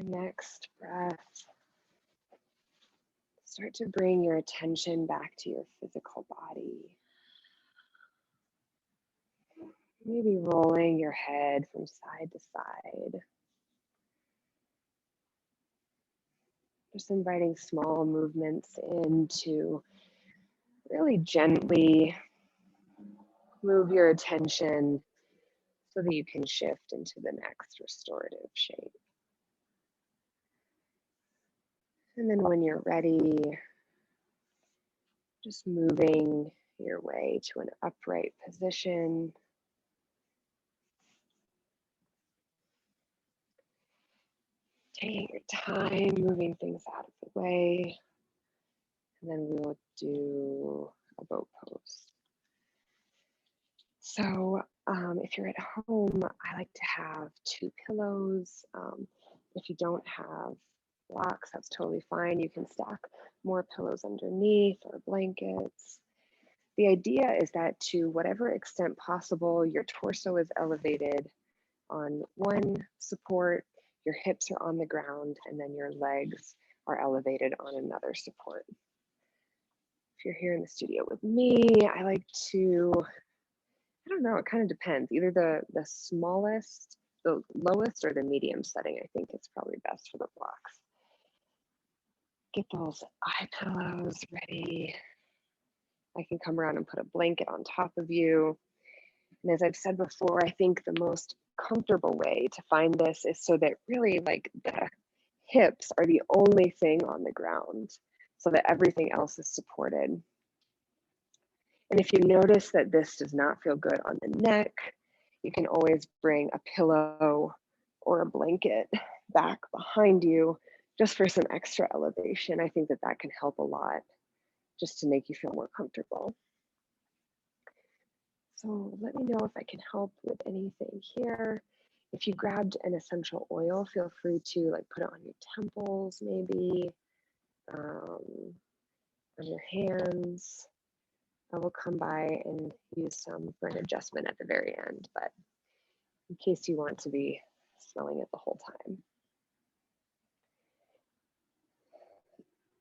Speaker 1: next breath, start to bring your attention back to your physical body. Maybe rolling your head from side to side. Just inviting small movements in to really gently move your attention so that you can shift into the next restorative shape. And then when you're ready, just moving your way to an upright position. Taking your time, moving things out of the way. And then we will do a boat pose. So if you're at home, I like to have 2 pillows. If you don't have blocks, that's totally fine. You can stack more pillows underneath or blankets. The idea is that to whatever extent possible, your torso is elevated on one support, your hips are on the ground, and then your legs are elevated on another support. If you're here in the studio with me, I like to, I don't know, it kind of depends. Either the smallest, the lowest, or the medium setting, I think is probably best for the blocks. Get those eye pillows ready. I can come around and put a blanket on top of you. And as I've said before, I think the most comfortable way to find this is so that really like the hips are the only thing on the ground so that everything else is supported. And if you notice that this does not feel good on the neck, you can always bring a pillow or a blanket back behind you just for some extra elevation. I think that that can help a lot just to make you feel more comfortable. So let me know if I can help with anything here. If you grabbed an essential oil, feel free to like put it on your temples, maybe on your hands. I will come by and use some for an adjustment at the very end, but in case you want to be smelling it the whole time.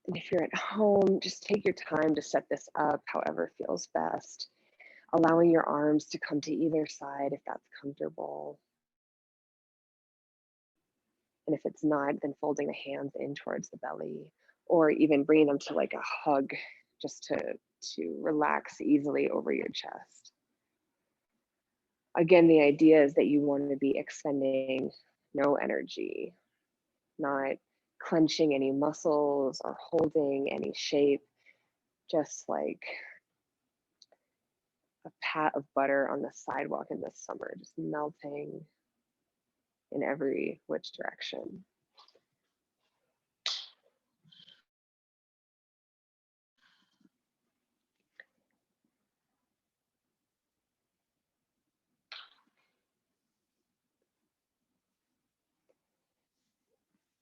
Speaker 1: And if you're at home, just take your time to set this up however feels best, allowing your arms to come to either side if that's comfortable. And if it's not, then folding the hands in towards the belly, or even bringing them to like a hug just to relax easily over your chest. Again, the idea is that you want to be expending no energy, not clenching any muscles or holding any shape, just like a pat of butter on the sidewalk in the summer, just melting in every which direction.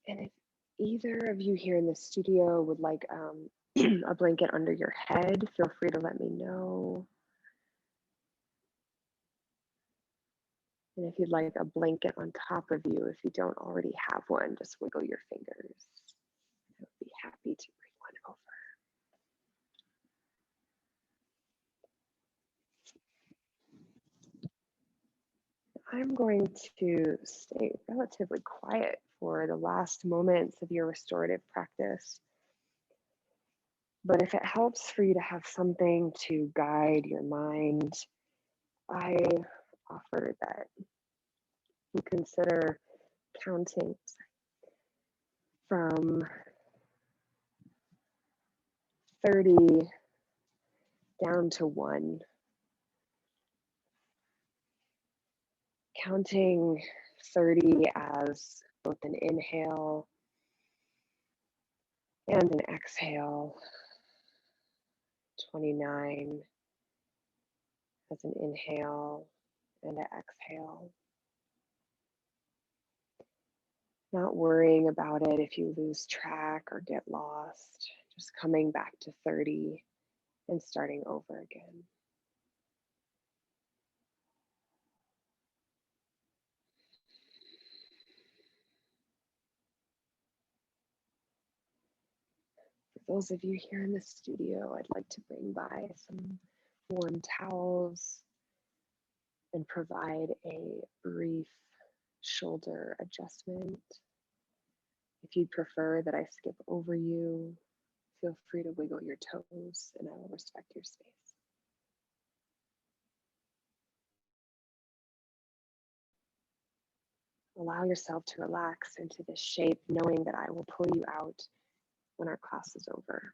Speaker 1: And if either of you here in the studio would like a blanket under your head, feel free to let me know. And if you'd like a blanket on top of you, if you don't already have one, just wiggle your fingers. I would be happy to bring one over. I'm going to stay relatively quiet for the last moments of your restorative practice. But if it helps for you to have something to guide your mind, I offer that you consider counting from 30 down to 1. Counting 30 as both an inhale and an exhale. 29 as an inhale and an exhale. Not worrying about it if you lose track or get lost, just coming back to 30 and starting over again. those of you here in the studio, I'd like to bring by some warm towels and provide a brief shoulder adjustment. If you'd prefer that I skip over you, feel free to wiggle your toes and I will respect your space. Allow yourself to relax into this shape, knowing that I will pull you out when our class is over.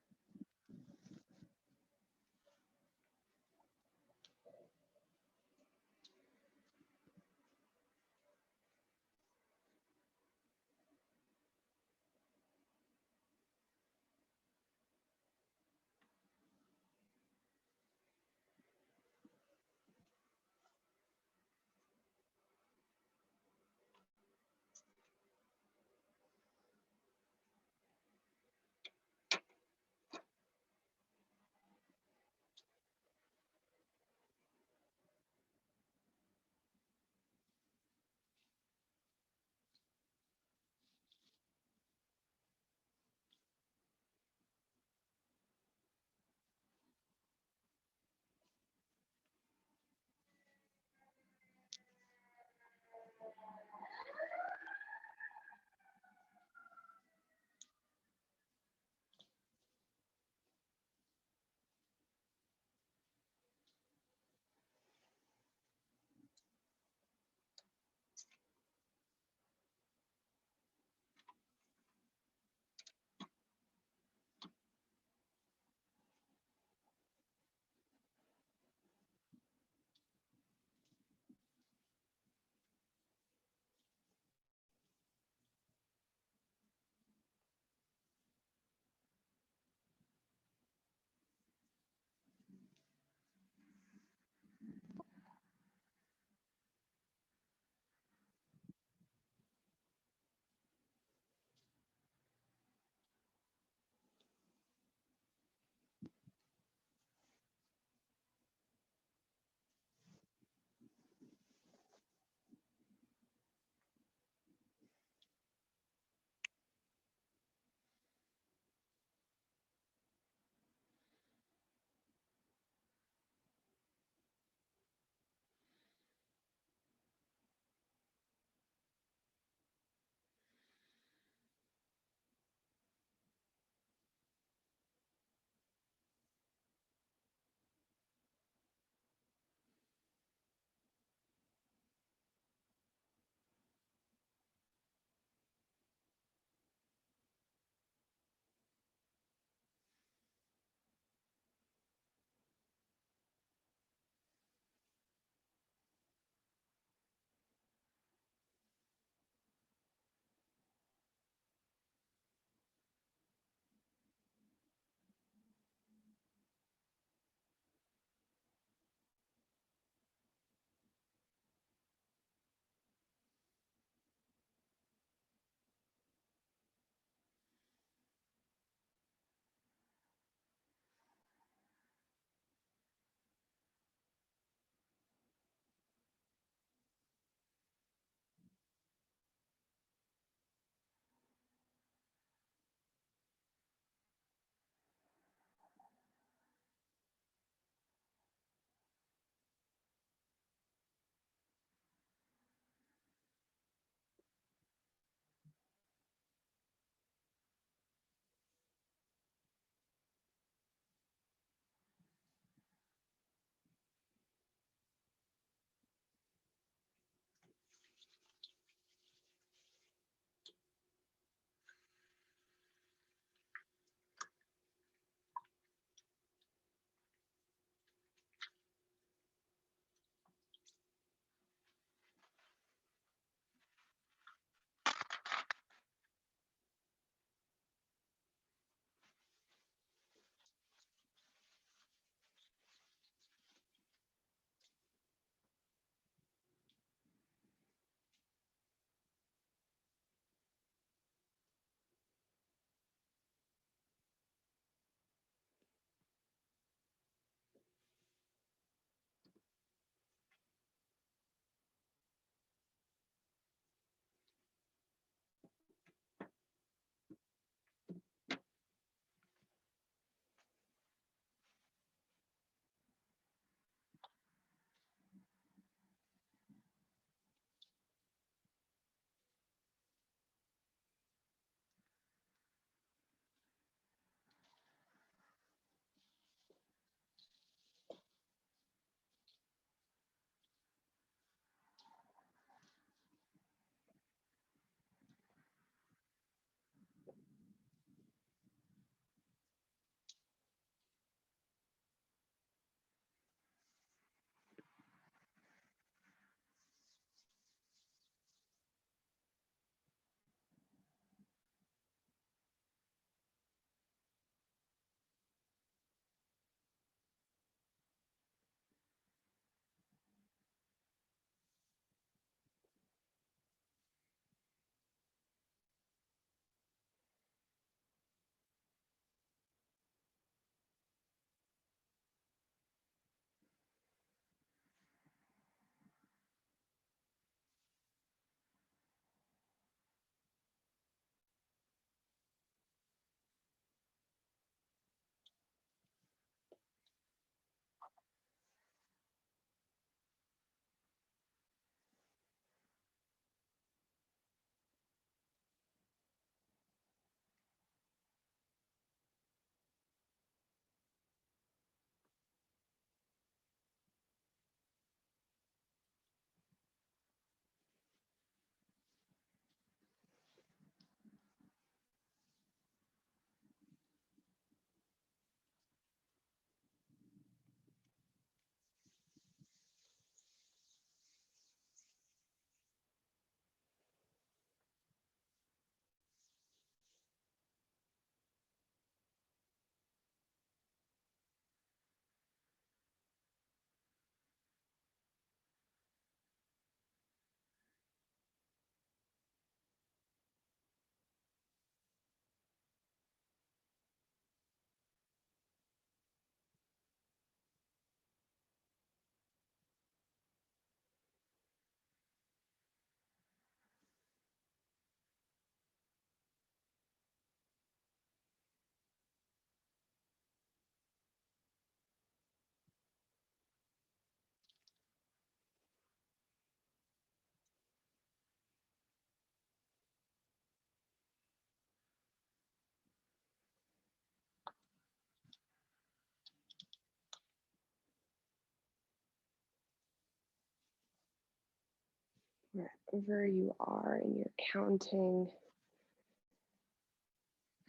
Speaker 1: Wherever you are in your counting,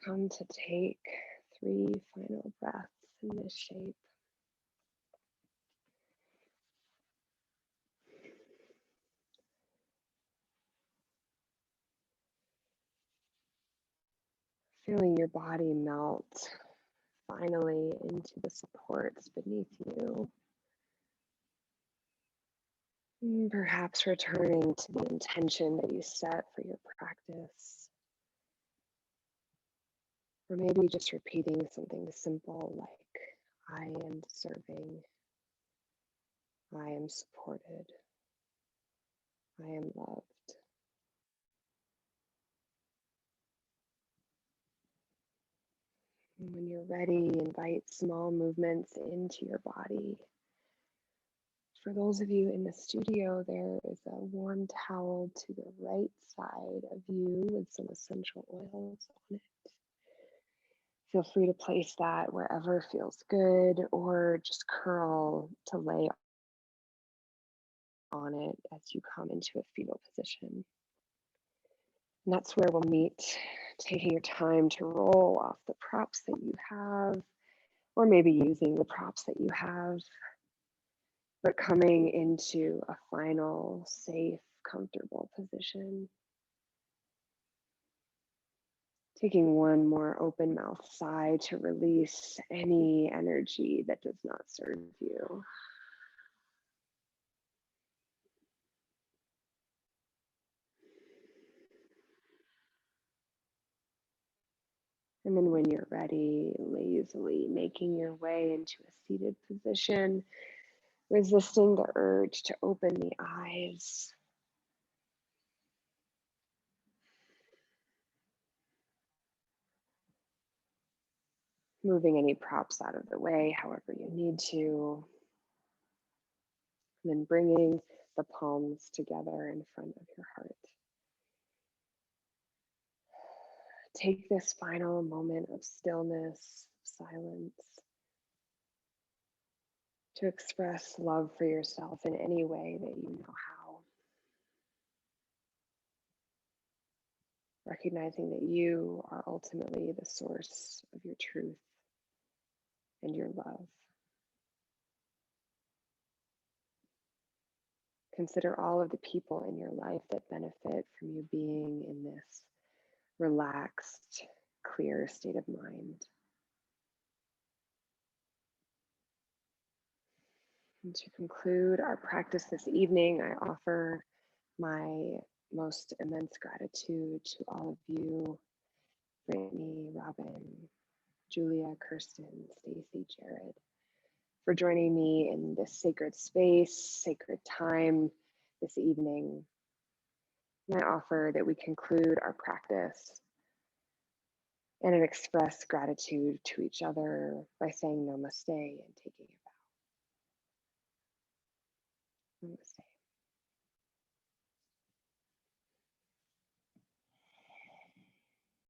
Speaker 1: come to take 3 final breaths in this shape. Feeling your body melt finally into the supports beneath you. Perhaps returning to the intention that you set for your practice. Or maybe just repeating something simple like, I am serving, I am supported, I am loved. And when you're ready, invite small movements into your body. For those of you in the studio, there is a warm towel to the right side of you with some essential oils on it. Feel free to place that wherever feels good, or just curl to lay on it as you come into a fetal position. And that's where we'll meet, taking your time to roll off the props that you have, or maybe using the props that you have, but coming into a final, safe, comfortable position. Taking one more open mouth sigh to release any energy that does not serve you. And then when you're ready, lazily making your way into a seated position, resisting the urge to open the eyes. Moving any props out of the way, however you need to. And then bringing the palms together in front of your heart. Take this final moment of stillness, silence, to express love for yourself in any way that you know how. Recognizing that you are ultimately the source of your truth and your love. Consider all of the people in your life that benefit from you being in this relaxed, clear state of mind. And to conclude our practice this evening, I offer my most immense gratitude to all of you, Brittany, Robin, Julia, Kirsten, Stacy, Jared, for joining me in this sacred space, sacred time this evening. And I offer that we conclude our practice and express gratitude to each other by saying namaste and taking a bow. Namaste.